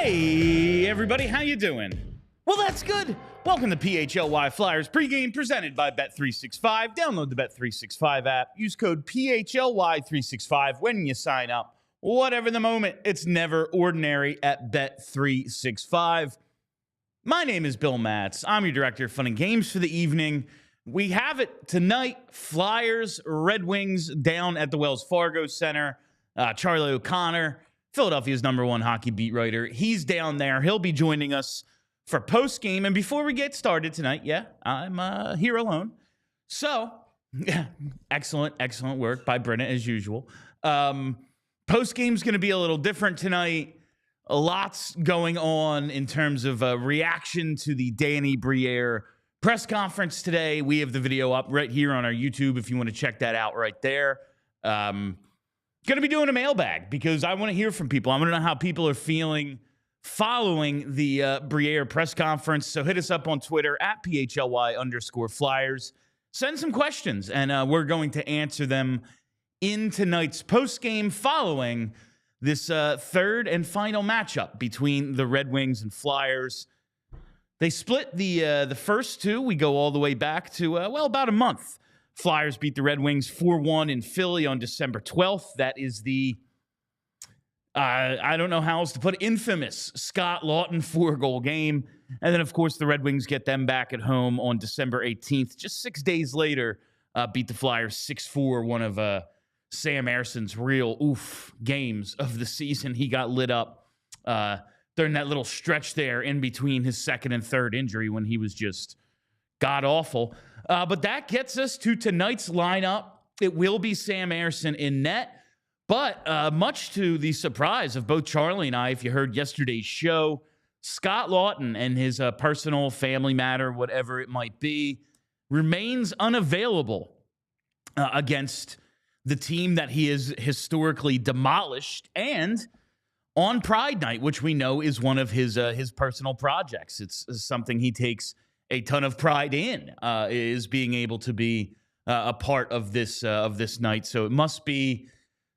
Hey, everybody, how you doing? Well, that's good. Welcome to PHLY Flyers Pregame, presented by Bet365. Download the Bet365 app. Use code PHLY365 when you sign up. Whatever the moment, it's never ordinary at Bet365. My name is Bill Matz. I'm your director of fun and games for the evening. We have it tonight. Flyers, Red Wings down at the Wells Fargo Center. Charlie O'Connor, Philadelphia's #1 hockey beat writer. He's down there. He'll be joining us for post-game. And before we get started tonight, I'm here alone. So, excellent work by Brenna as usual. Post-game's going to be a little different tonight. A lot's going on in terms of reaction to the Danny Briere press conference today. We have the video up right here on our YouTube if you want to check that out right there. Going to be doing a mailbag because I want to hear from people. I want to know how people are feeling following the Briere press conference. So hit us up on Twitter at PHLY_Flyers. Send some questions, and we're going to answer them in tonight's postgame following this third and final matchup between the Red Wings and Flyers. They split the first two. We go all the way back to, about a month. Flyers beat the Red Wings 4-1 in Philly on December 12th. That is the, I don't know how else to put it, infamous Scott Laughon 4-goal game. And then, of course, the Red Wings get them back at home on December 18th. Just 6 days later, beat the Flyers 6-4, one of Sam Ersson's real games of the season. He got lit up during that little stretch there in between his second and third injury when he was just god-awful. But that gets us to tonight's lineup. It will be Sam Ersson in net. But much to the surprise of both Charlie and I, if you heard yesterday's show, Scott Laughon and his personal family matter, whatever it might be, remains unavailable against the team that he has historically demolished, and on Pride Night, which we know is one of his personal projects. It's something he takes a ton of pride in, is being able to be a part of this night. So it must be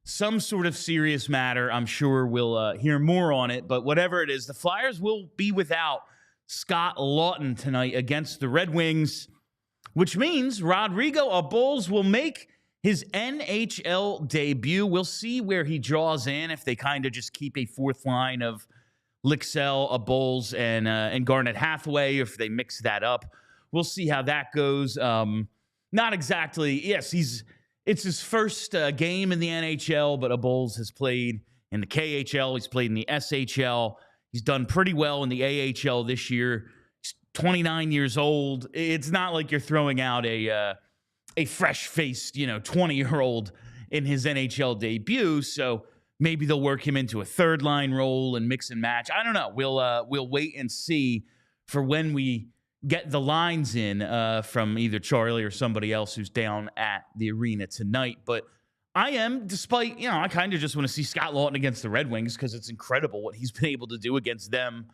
some sort of serious matter. I'm sure we'll hear more on it. But whatever it is, the Flyers will be without Scott Laughton tonight against the Red Wings, which means Rodrigo Abols will make his NHL debut. We'll see where he draws in, if they kind of just keep a fourth line of Lixell, Abols, and Garnet Hathaway, if they mix that up. We'll see how that goes. Not exactly. Yes, it's his first game in the NHL, but Abols has played in the KHL. He's played in the SHL. He's done pretty well in the AHL this year. He's 29 years old. It's not like you're throwing out a fresh-faced, 20-year-old in his NHL debut. So maybe they'll work him into a third-line role and mix and match. I don't know. We'll wait and see for when we get the lines in from either Charlie or somebody else who's down at the arena tonight. But I am, despite, I kind of just want to see Scott Laughton against the Red Wings because it's incredible what he's been able to do against them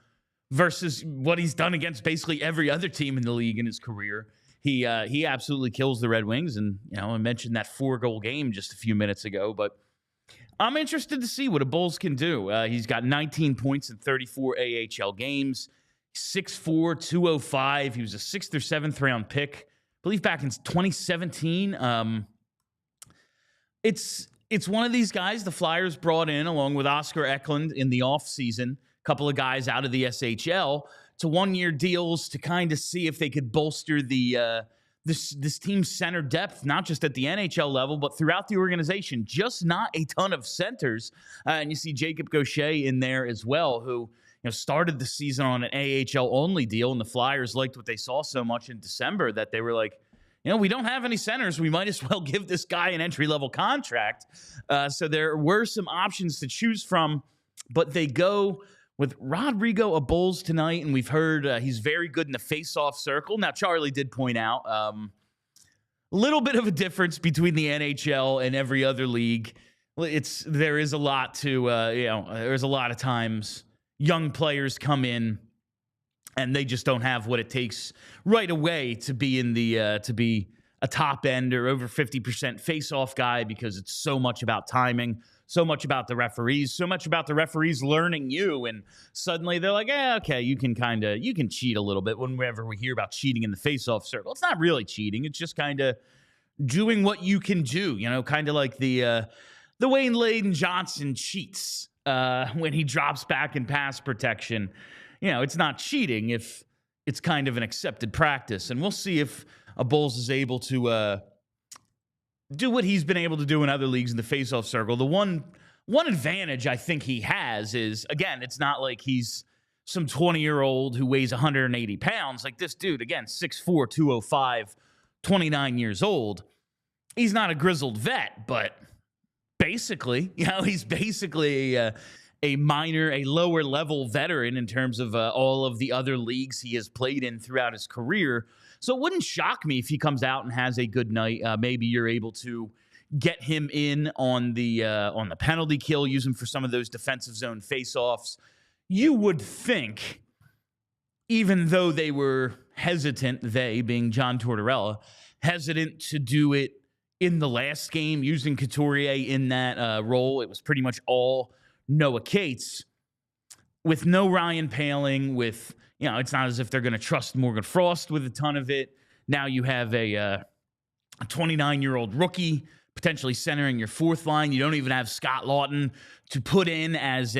versus what he's done against basically every other team in the league in his career. He absolutely kills the Red Wings, and I mentioned that 4-goal game just a few minutes ago, but I'm interested to see what Abols can do. He's got 19 points in 34 AHL games, 6'4", 205. He was a 6th or 7th round pick, I believe, back in 2017. It's one of these guys the Flyers brought in along with Oscar Eklund in the offseason, a couple of guys out of the SHL, to 1-year deals to kind of see if they could bolster the this team's center depth, not just at the NHL level, but throughout the organization. Just not a ton of centers. And you see Jacob Gaucher in there as well, who started the season on an AHL-only deal, and the Flyers liked what they saw so much in December that they were like, we don't have any centers. We might as well give this guy an entry-level contract. So there were some options to choose from, but they go with Rodrigo Abols tonight, and we've heard he's very good in the face-off circle. Now, Charlie did point out a little bit of a difference between the NHL and every other league. There is a lot to, there's a lot of times young players come in and they just don't have what it takes right away to be in the a top end or over 50% face-off guy because it's so much about timing, so much about the referees, so much about the referees learning you. And suddenly they're like, okay, you can cheat a little bit. Whenever we hear about cheating in the face-off circle, it's not really cheating. It's just kind of doing what you can do, kind of like the Wayne Layden Johnson cheats when he drops back in pass protection. It's not cheating if it's kind of an accepted practice. And we'll see if Abols is able to do what he's been able to do in other leagues in the faceoff circle. The one advantage I think he has is, again, it's not like he's some 20-year-old who weighs 180 pounds. Like this dude, again, 6'4", 205, 29 years old. He's not a grizzled vet, but basically, he's basically a lower level veteran in terms of all of the other leagues he has played in throughout his career. So it wouldn't shock me if he comes out and has a good night. Maybe you're able to get him in on the penalty kill, use him for some of those defensive zone faceoffs. You would think, even though they were hesitant, they being John Tortorella, hesitant to do it in the last game, using Couturier in that role. It was pretty much all Noah Cates, with no Ryan Poehling, with, it's not as if they're going to trust Morgan Frost with a ton of it. Now you have a 29-year-old rookie potentially centering your fourth line. You don't even have Scott Laughton to put in as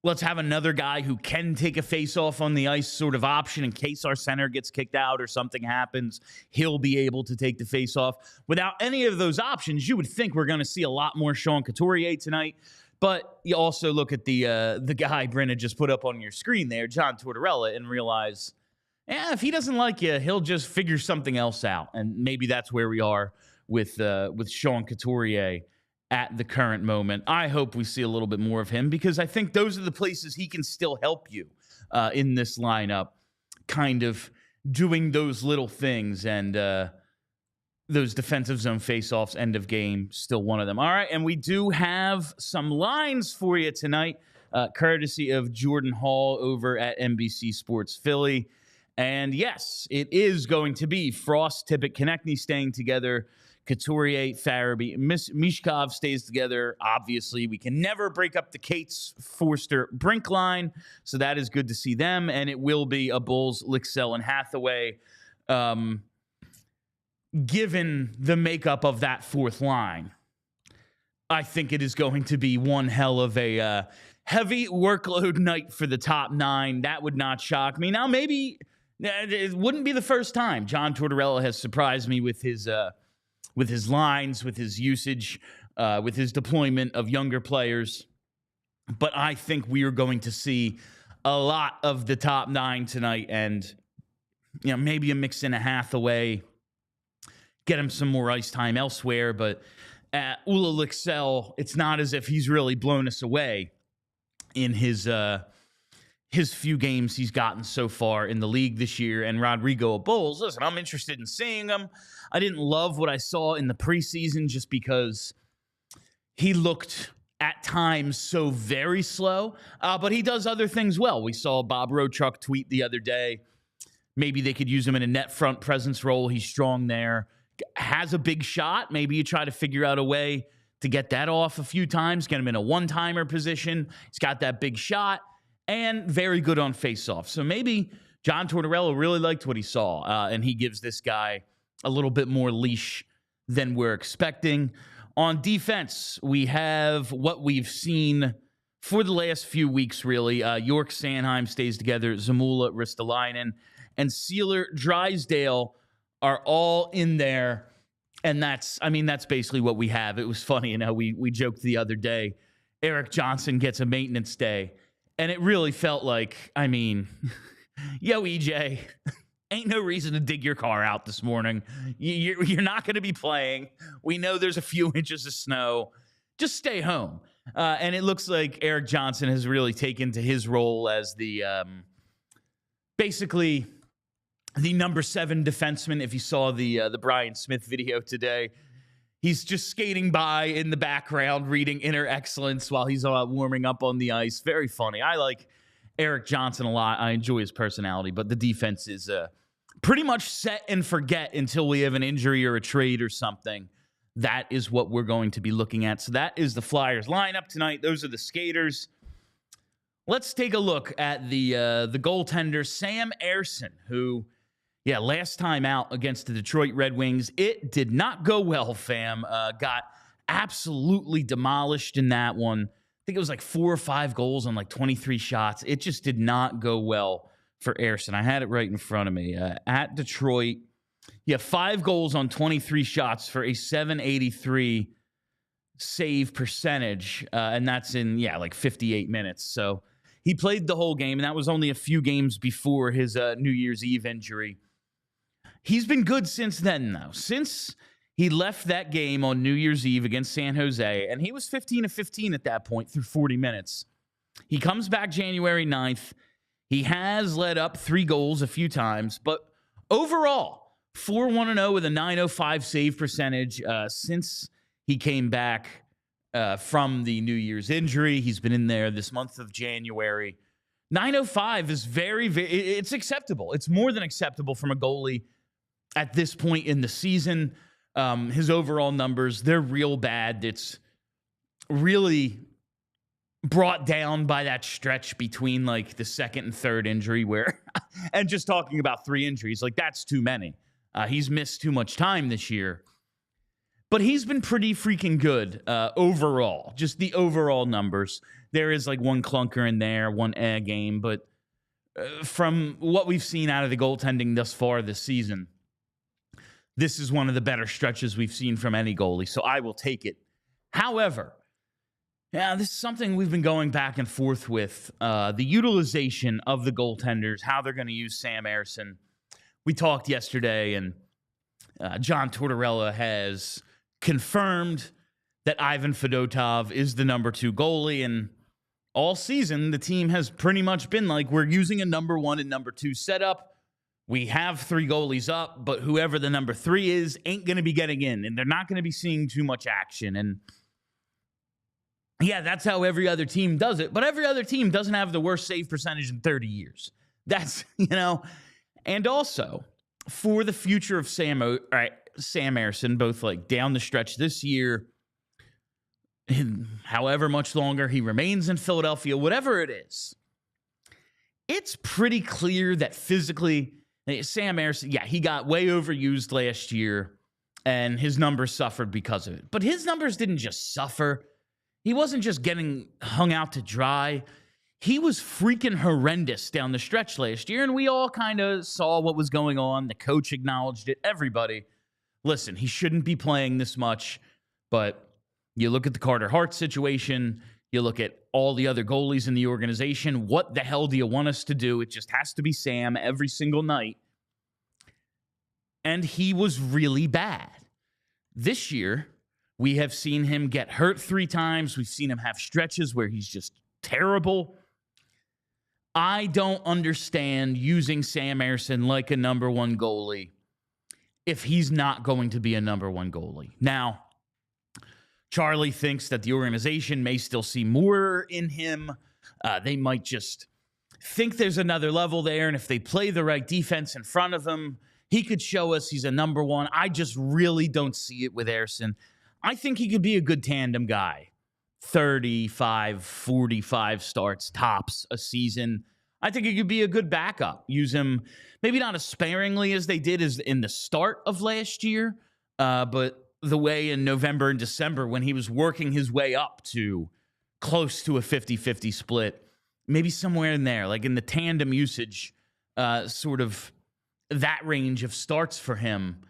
let's have another guy who can take a face-off on the ice sort of option in case our center gets kicked out or something happens. He'll be able to take the face-off. Without any of those options, you would think we're going to see a lot more Sean Couturier tonight. But you also look at the guy Brennan just put up on your screen there, John Tortorella, and realize, if he doesn't like you, he'll just figure something else out. And maybe that's where we are with Sean Couturier at the current moment. I hope we see a little bit more of him, because I think those are the places he can still help you in this lineup, kind of doing those little things. And those defensive zone faceoffs, end of game, still one of them. All right, and we do have some lines for you tonight, courtesy of Jordan Hall over at NBC Sports Philly. And yes, it is going to be Frost, Tippett, Konechny staying together, Couturier, Farabee, Michkov stays together. Obviously, we can never break up the Cates, Forster, Brink line, so that is good to see them. And it will be Abols, Lycksell, and Hathaway. Given the makeup of that fourth line, I think it is going to be one hell of a heavy workload night for the top nine. That would not shock me. Now, maybe it wouldn't be the first time John Tortorella has surprised me with his lines, with his usage, with his deployment of younger players. But I think we are going to see a lot of the top nine tonight, and maybe a mix in a Hathaway, get him some more ice time elsewhere. But Ula Lycksell, it's not as if he's really blown us away in his few games he's gotten so far in the league this year. And Rodrigo Abols, listen, I'm interested in seeing him. I didn't love what I saw in the preseason just because he looked at times so very slow, but he does other things well. We saw Bob Rochuk tweet the other day, maybe they could use him in a net front presence role. He's strong there. Has a big shot. Maybe you try to figure out a way to get that off a few times, get him in a one-timer position. He's got that big shot and very good on face-off. So maybe John Tortorella really liked what he saw, and he gives this guy a little bit more leash than we're expecting. On defense, we have what we've seen for the last few weeks, really. York Sanheim stays together, Zamula, Ristolainen, and Sealer, Drysdale are all in there, and that's basically what we have. It was funny, we joked the other day, Eric Johnson gets a maintenance day, and it really felt like, yo, EJ, ain't no reason to dig your car out this morning. You're not going to be playing. We know there's a few inches of snow. Just stay home. And it looks like Eric Johnson has really taken to his role as the basically the number 7 defenseman. If you saw the Brian Smith video today, he's just skating by in the background, reading Inner Excellence while he's warming up on the ice. Very funny. I like Eric Johnson a lot. I enjoy his personality, but the defense is pretty much set and forget until we have an injury or a trade or something. That is what we're going to be looking at. So that is the Flyers lineup tonight. Those are the skaters. Let's take a look at the goaltender, Sam Ersson, who, last time out against the Detroit Red Wings, it did not go well, fam. Got absolutely demolished in that one. I think it was like 4 or 5 goals on like 23 shots. It just did not go well for Ersson. I had it right in front of me. At Detroit, 5 goals on 23 shots for a .783 save percentage, and that's in, like 58 minutes. So he played the whole game, and that was only a few games before his New Year's Eve injury. He's been good since then, though. Since he left that game on New Year's Eve against San Jose, and he was 15 of 15 at that point through 40 minutes. He comes back January 9th. He has led up 3 goals a few times, but overall, 4-1-0 with a .905 save percentage since he came back from the New Year's injury. He's been in there this month of January. .905 is it's acceptable. It's more than acceptable from a goalie at this point in the season. His overall numbers, they're real bad. It's really brought down by that stretch between like the second and third injury where, and just talking about 3 injuries, like that's too many. He's missed too much time this year. But he's been pretty freaking good overall. Just the overall numbers. There is like 1 clunker in there, 1 game. But from what we've seen out of the goaltending thus far this season, this is one of the better stretches we've seen from any goalie. So I will take it. However, this is something we've been going back and forth with. The utilization of the goaltenders, how they're going to use Sam Ersson. We talked yesterday, and John Tortorella has confirmed that Ivan Fedotov is the number 2 goalie, and all season the team has pretty much been like, we're using a number 1 and number 2 setup. We have 3 goalies up, but whoever the number 3 is ain't going to be getting in, and they're not going to be seeing too much action. And that's how every other team does it, but every other team doesn't have the worst save percentage in 30 years. That's, and also for the future of Sam Ersson, both like down the stretch this year, however much longer he remains in Philadelphia, whatever it is, it's pretty clear that physically, Sam Ersson, he got way overused last year, and his numbers suffered because of it. But his numbers didn't just suffer. He wasn't just getting hung out to dry. He was freaking horrendous down the stretch last year, and we all kind of saw what was going on. The coach acknowledged it. Everybody. Listen, he shouldn't be playing this much, but you look at the Carter Hart situation, you look at all the other goalies in the organization, what the hell do you want us to do? It just has to be Sam every single night. And he was really bad. This year, we have seen him get hurt 3 times. We've seen him have stretches where he's just terrible. I don't understand using Sam Ersson like a number 1 goalie if he's not going to be a number 1 goalie. Now, Charlie thinks that the organization may still see more in him. They might just think there's another level there, and if they play the right defense in front of him, he could show us he's a number 1. I just really don't see it with Ersson. I think he could be a good tandem guy. 35, 45 starts tops a season. I think he could be a good backup. Use him maybe not as sparingly as they did as in the start of last year, but the way in November and December when he was working his way up to close to a 50-50 split, maybe somewhere in there, like in the tandem usage, sort of that range of starts for him.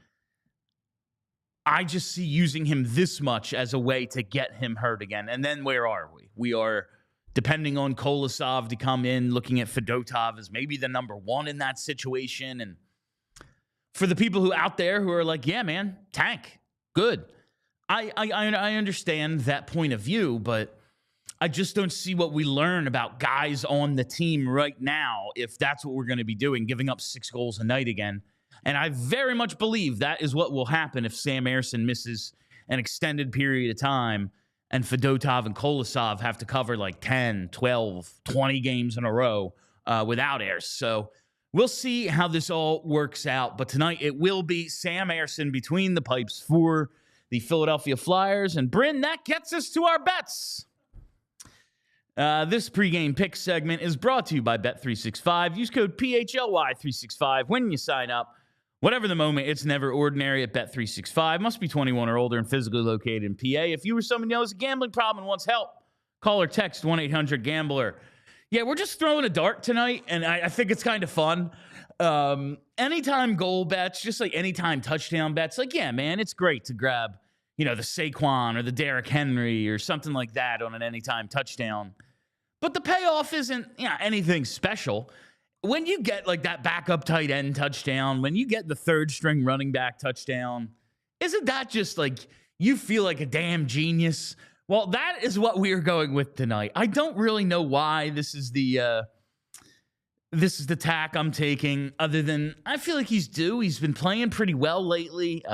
I just see using him this much as a way to get him hurt again. And then where are we? We are depending on Kolosov to come in, looking at Fedotov as maybe the number 1 in that situation. And for the people who out there who are like, yeah, man, tank, good. I understand that point of view, but I just don't see what we learn about guys on the team right now if that's what we're going to be doing, giving up 6 goals a night again. And I very much believe that is what will happen if Sam Ersson misses an extended period of time and Fedotov and Kolosov have to cover like 10, 12, 20 games in a row without Ersson. So We'll see how this all works out, but tonight it will be Sam Ersson between the pipes for the Philadelphia Flyers. And Bryn, that gets us to our bets. This pregame pick segment is brought to you by Bet365. Use code PHLY365 when you sign up. Whatever the moment, it's never ordinary at Bet365. Must be 21 or older and physically located in PA. If you or someone you know has a gambling problem and wants help, call or text 1-800-GAMBLER. Yeah, we're just throwing a dart tonight, and I think it's kind of fun. Anytime goal bets, just like anytime touchdown bets. Like, yeah, man, it's great to grab, the Saquon or the Derrick Henry or something like that on an anytime touchdown. But the payoff isn't anything special. When you get like that backup tight end touchdown, when you get the third string running back touchdown, isn't that just like you feel like a damn genius? Well, that is what we are going with tonight. I don't really know why this is the tack I'm taking, other than I feel like he's due. He's been playing pretty well lately.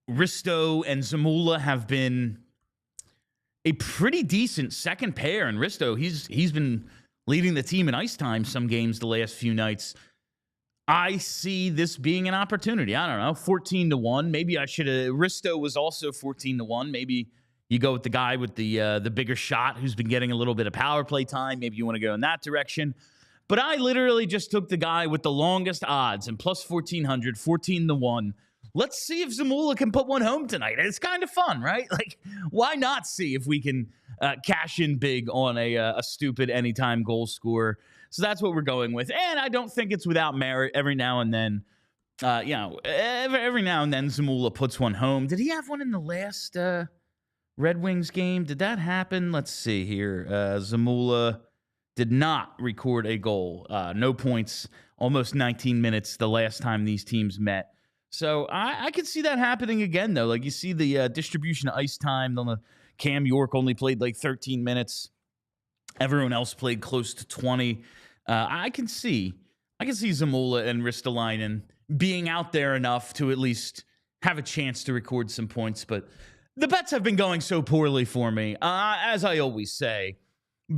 Risto and Zamula have been a pretty decent second pair, and Risto, he's been leading the team in ice time some games the last few nights. I see this being an opportunity. I don't know, 14-1. Maybe I should have. Risto was also 14-1. Maybe you go with the guy with the bigger shot who's been getting a little bit of power play time. Maybe you want to go in that direction. But I literally just took the guy with the longest odds and plus 1,400, 14-1. Let's see if Zamula can put one home tonight. It's kind of fun, right? Like, why not see if we can cash in big on a stupid anytime goal scorer? So that's what we're going with. And I don't think it's without merit. Every now and then, every now and then Zamula puts one home. Did he have one in the last Red Wings game? Did that happen? Let's see here. Zamula did not record a goal. No points, almost 19 minutes the last time these teams met. So I could see that happening again, though. Like, you see the distribution of ice time. Cam York only played like 13 minutes. Everyone else played close to 20. I can see Zamula and Ristolainen being out there enough to at least have a chance to record some points. But the bets have been going so poorly for me. As I always say,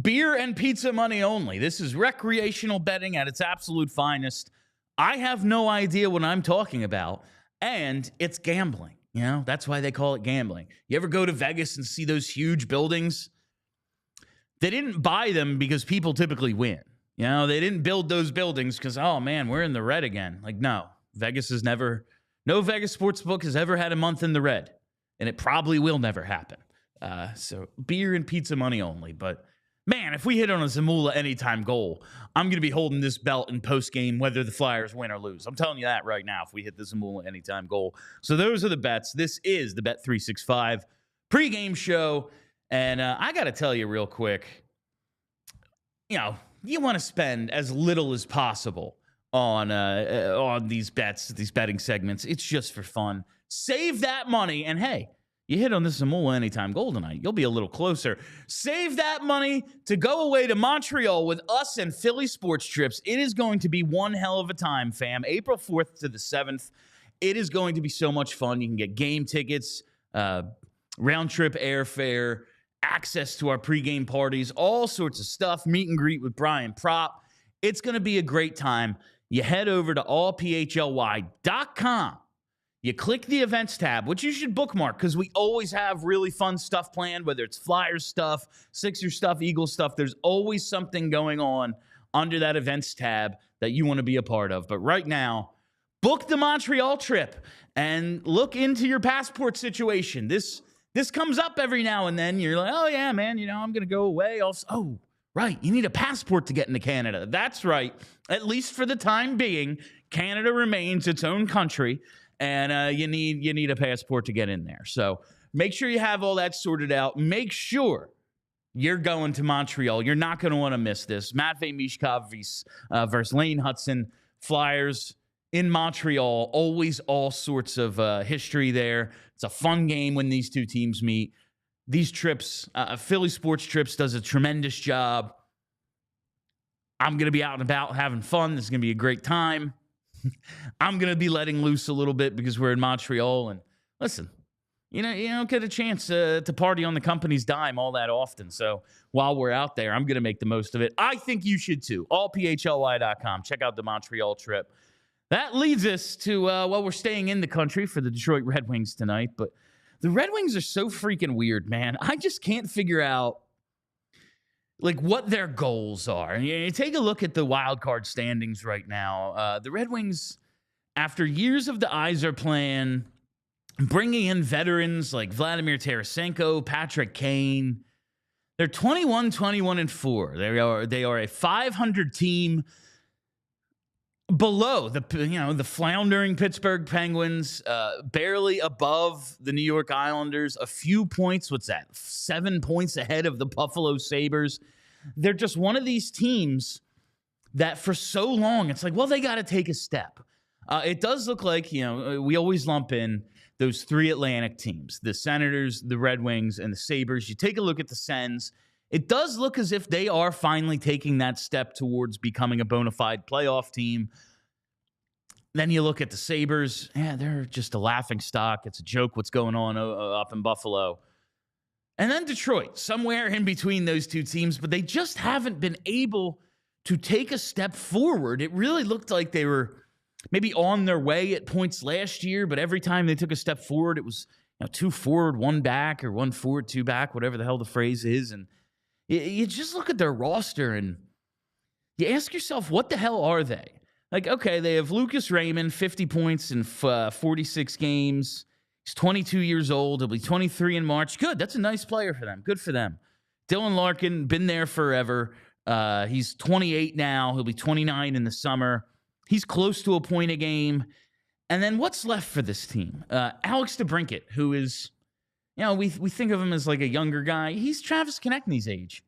beer and pizza money only. This is recreational betting at its absolute finest. I have no idea what I'm talking about, and it's gambling. That's why they call it gambling. You ever go to Vegas and see those huge buildings? They didn't buy them because people typically win. They didn't build those buildings because, oh man, we're in the red again. Like, no, no Vegas sportsbook has ever had a month in the red, and it probably will never happen. So beer and pizza money only. But man, if we hit on a Zamula anytime goal, I'm going to be holding this belt in postgame whether the Flyers win or lose. I'm telling you that right now if we hit the Zamula anytime goal. So those are the bets. This is the Bet365 pregame show. And I got to tell you real quick, you want to spend as little as possible on these bets, these betting segments. It's just for fun. Save that money. And hey, you hit on this Zamula anytime goal tonight, you'll be a little closer. Save that money to go away to Montreal with us and Philly Sports Trips. It is going to be one hell of a time, fam. April 4th to the 7th. It is going to be so much fun. You can get game tickets, round-trip airfare, access to our pregame parties, all sorts of stuff, meet and greet with Brian Prop. It's going to be a great time. You head over to allphly.com. You click the events tab, which you should bookmark because we always have really fun stuff planned, whether it's Flyers stuff, Sixers stuff, Eagles stuff. There's always something going on under that events tab that you want to be a part of. But right now, book the Montreal trip and look into your passport situation. This comes up every now and then. You're like, oh, yeah, man, I'm going to go away. Oh, right, you need a passport to get into Canada. That's right. At least for the time being, Canada remains its own country. And you need a passport to get in there. So make sure you have all that sorted out. Make sure you're going to Montreal. You're not going to want to miss this. Matvei Michkov versus Lane Hudson. Flyers in Montreal. Always all sorts of history there. It's a fun game when these two teams meet. These trips, Philly Sports Trips does a tremendous job. I'm going to be out and about having fun. This is going to be a great time. I'm going to be letting loose a little bit because we're in Montreal. And listen, you don't get a chance to party on the company's dime all that often. So while we're out there, I'm going to make the most of it. I think you should too. AllPHLY.com. Check out the Montreal trip. That leads us to, we're staying in the country for the Detroit Red Wings tonight, but the Red Wings are so freaking weird, man. I just can't figure out, like, what their goals are. You take a look at the wild card standings right now. The Red Wings, after years of the Yzer plan, bringing in veterans like Vladimir Tarasenko, Patrick Kane, they're 21-4. They are a 500 team. Below the floundering Pittsburgh Penguins, barely above the New York Islanders, a few points, 7 points ahead of the Buffalo Sabres. They're just one of these teams that for so long, it's like, well, they got to take a step. It does look like, we always lump in those three Atlantic teams, the Senators, the Red Wings, and the Sabres. You take a look at the Sens. It does look as if they are finally taking that step towards becoming a bona fide playoff team. Then you look at the Sabres. Yeah, they're just a laughing stock. It's a joke what's going on up in Buffalo. And then Detroit, somewhere in between those two teams, but they just haven't been able to take a step forward. It really looked like they were maybe on their way at points last year, but every time they took a step forward, it was 2 forward, 1 back, or 1 forward, 2 back, whatever the hell the phrase is. And you just look at their roster and you ask yourself, what the hell are they? Like, okay, they have Lucas Raymond, 50 points in 46 games. He's 22 years old. He'll be 23 in March. Good. That's a nice player for them. Good for them. Dylan Larkin, been there forever. He's 28 now. He'll be 29 in the summer. He's close to a point a game. And then what's left for this team? Alex DeBrincat, who is... we think of him as like a younger guy. He's Travis Konechny's age.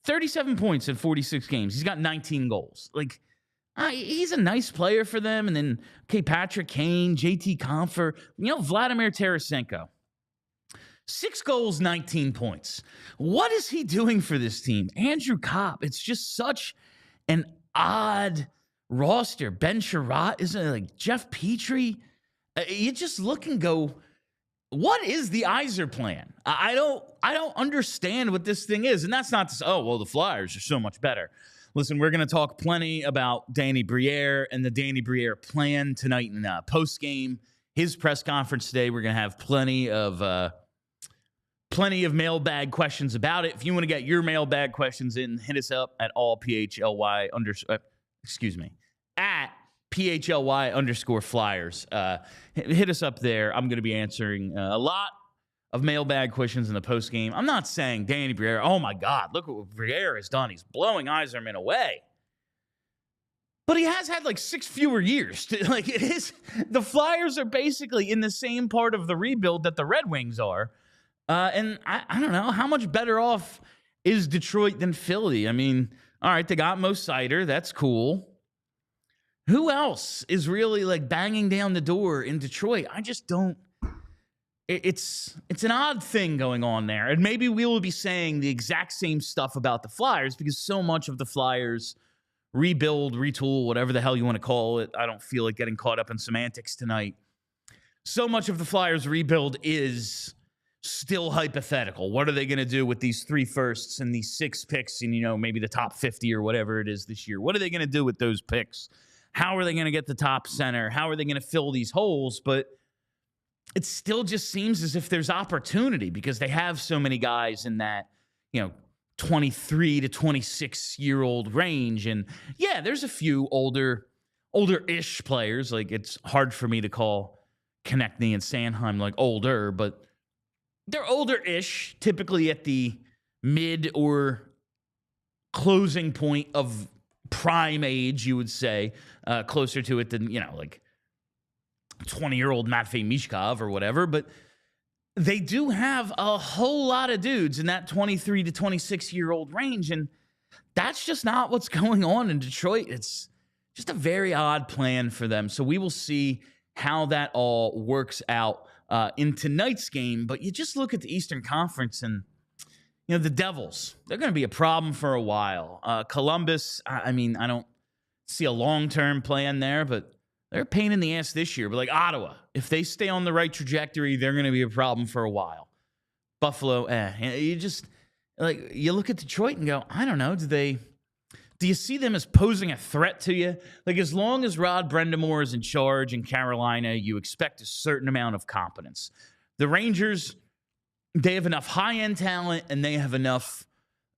37 points in 46 games. He's got 19 goals. Like, he's a nice player for them. And then, Patrick Kane, JT Compher, Vladimir Tarasenko. 6 goals, 19 points. What is he doing for this team? Andrew Kopp. It's just such an odd roster. Ben Sherratt, isn't it? Like Jeff Petrie. You just look and go, what is the Yzer plan? I don't understand what this thing is. And that's not to say, the Flyers are so much better. Listen, we're going to talk plenty about Danny Briere and the Danny Briere plan tonight in post-game. His press conference today, we're going to have plenty of mailbag questions about it. If you want to get your mailbag questions in, hit us up at ALLPHLY at PHLY_Flyers. Hit us up there. I'm going to be answering a lot of mailbag questions in the post game. I'm not saying Danny Briere, oh my God, look what Briere has done. He's blowing Yzerman away. But he has had like 6 fewer years. The Flyers are basically in the same part of the rebuild that the Red Wings are. And I don't know, how much better off is Detroit than Philly? I mean, all right, they got Mo Seider. That's cool. Who else is really like banging down the door in Detroit? I just don't. It's an odd thing going on there. And maybe we will be saying the exact same stuff about the Flyers because so much of the Flyers rebuild, retool, whatever the hell you want to call it. I don't feel like getting caught up in semantics tonight. So much of the Flyers rebuild is still hypothetical. What are they going to do with these 3 firsts and these 6 picks and, maybe the top 50 or whatever it is this year? What are they going to do with those picks? How are they going to get the top center? How are they going to fill these holes? But it still just seems as if there's opportunity because they have so many guys in that, 23 to 26-year-old range. And yeah, there's a few older-ish players. Like, it's hard for me to call Konechny and Sanheim like older, but they're older-ish, typically at the mid or closing point of prime age, you would say, closer to it than, like 20-year-old Matvei Michkov or whatever. But they do have a whole lot of dudes in that 23 to 26-year-old range, and that's just not what's going on in Detroit. It's just a very odd plan for them. So we will see how that all works out in tonight's game. But you just look at the Eastern Conference and, the Devils, they're going to be a problem for a while. Columbus, I don't see a long-term plan there, but they're a pain in the ass this year. But like Ottawa, If they stay on the right trajectory, they're going to be a problem for a while. Buffalo, you just, like, you look at Detroit and go, I don't know, do you see them as posing a threat to you? Like, as long as Rod Brind'Amour is in charge in Carolina, you expect a certain amount of competence. The Rangers, they have enough high-end talent, and they have enough,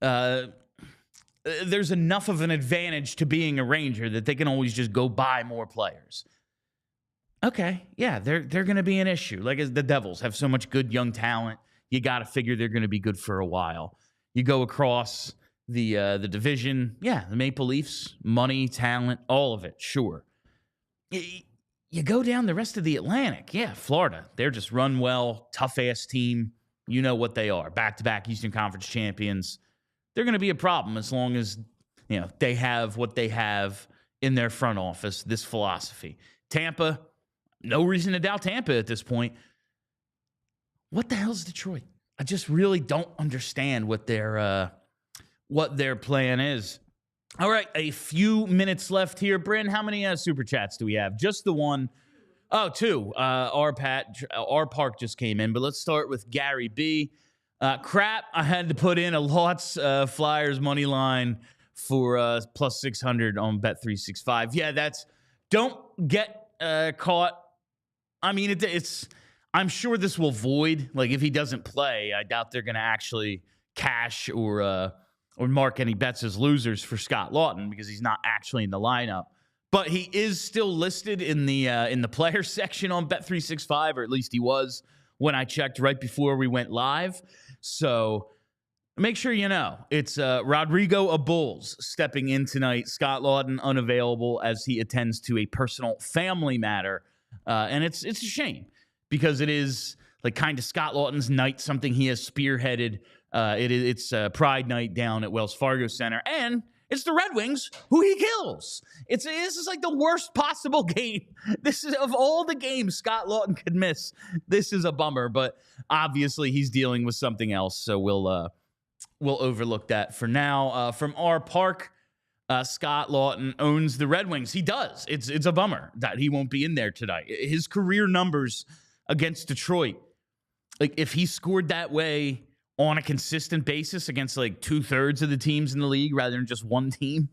there's enough of an advantage to being a Ranger that they can always just go buy more players. Okay, yeah, they're going to be an issue. Like, as the Devils have so much good young talent, you got to figure they're going to be good for a while. You go across the division, yeah, the Maple Leafs, money, talent, all of it, sure. You go down the rest of the Atlantic, yeah, Florida, they're just run well, tough-ass team. You know what they are, back-to-back Eastern Conference champions. They're going to be a problem as long as, they have what they have in their front office, this philosophy. Tampa, no reason to doubt Tampa at this point. What the hell's Detroit? I just really don't understand what their plan is. All right, a few minutes left here. Bryn, how many super chats do we have? Just the one. Oh, two. Our Park just came in, but let's start with Gary B. Crap, I had to put in a Lots Flyers money line for plus 600 on Bet365. Yeah, don't get caught. I mean, it's. I'm sure this will void. Like, if he doesn't play, I doubt they're going to actually cash or mark any bets as losers for Scott Laughon because he's not actually in the lineup. But he is still listed in the player section on Bet365, or at least he was when I checked right before we went live. So make sure you know it's Rodrigo Abols stepping in tonight. Scott Laughon unavailable as he attends to a personal family matter. And it's a shame because it is like kind of Scott Laughton's night, something he has spearheaded. It's Pride Night down at Wells Fargo Center, and it's the Red Wings who he kills. This is like the worst possible game. This is, of all the games Scott Laughton could miss, this is a bummer. But obviously he's dealing with something else, so we'll overlook that for now. From our Park. Scott Laughton owns the Red Wings. He does. It's a bummer that he won't be in there tonight. His career numbers against Detroit, like if he scored that way on a consistent basis against like 2/3 of the teams in the league rather than just one team,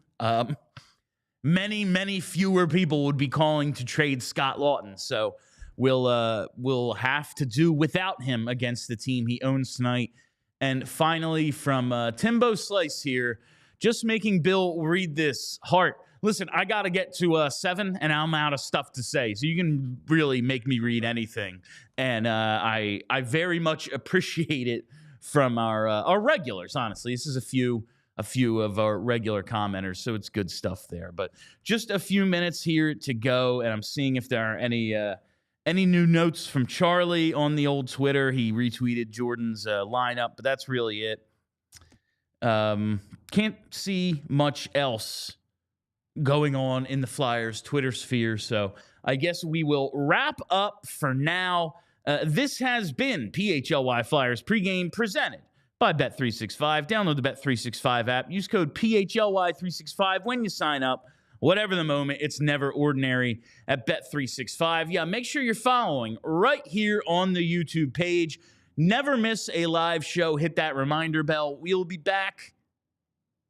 many fewer people would be calling to trade Scott Laughton. So we'll have to do without him against the team he owns tonight. And finally, from Timbo Slice here. Just making Bill read this. Heart. Listen, I got to get to 7, and I'm out of stuff to say. So you can really make me read anything. And I very much appreciate it from our regulars, honestly. This is a few of our regular commenters, so it's good stuff there. But just a few minutes here to go, and I'm seeing if there are any new notes from Charlie on the old Twitter. He retweeted Jordan's lineup, but that's really it. Can't see much else going on in the Flyers Twitter sphere, so I guess we will wrap up for now. This has been PHLY Flyers Pregame presented by Bet365. Download the Bet365 app. Use code PHLY365 when you sign up. Whatever the moment, it's never ordinary at Bet365. Yeah, make sure you're following right here on the YouTube page. Never miss a live show. Hit that reminder bell. We'll be back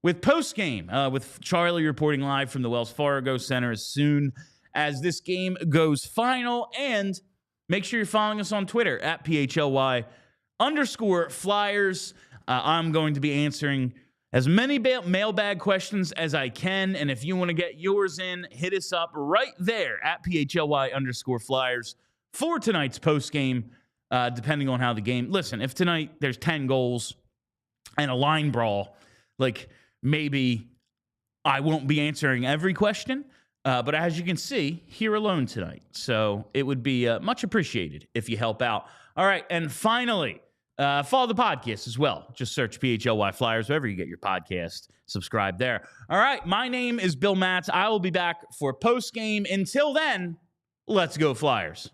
with postgame, with Charlie reporting live from the Wells Fargo Center as soon as this game goes final. And make sure you're following us on Twitter at PHLY_Flyers. I'm going to be answering as many mailbag questions as I can. And if you want to get yours in, hit us up right there at PHLY_Flyers for tonight's postgame. Depending on how the game... Listen, if tonight there's 10 goals and a line brawl, like maybe I won't be answering every question, but as you can see, here alone tonight. So it would be much appreciated if you help out. All right, and finally, follow the podcast as well. Just search PHLY Flyers wherever you get your podcast. Subscribe there. All right, my name is Bill Matz. I will be back for postgame. Until then, let's go Flyers.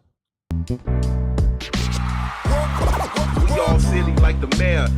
We all silly like the mayor.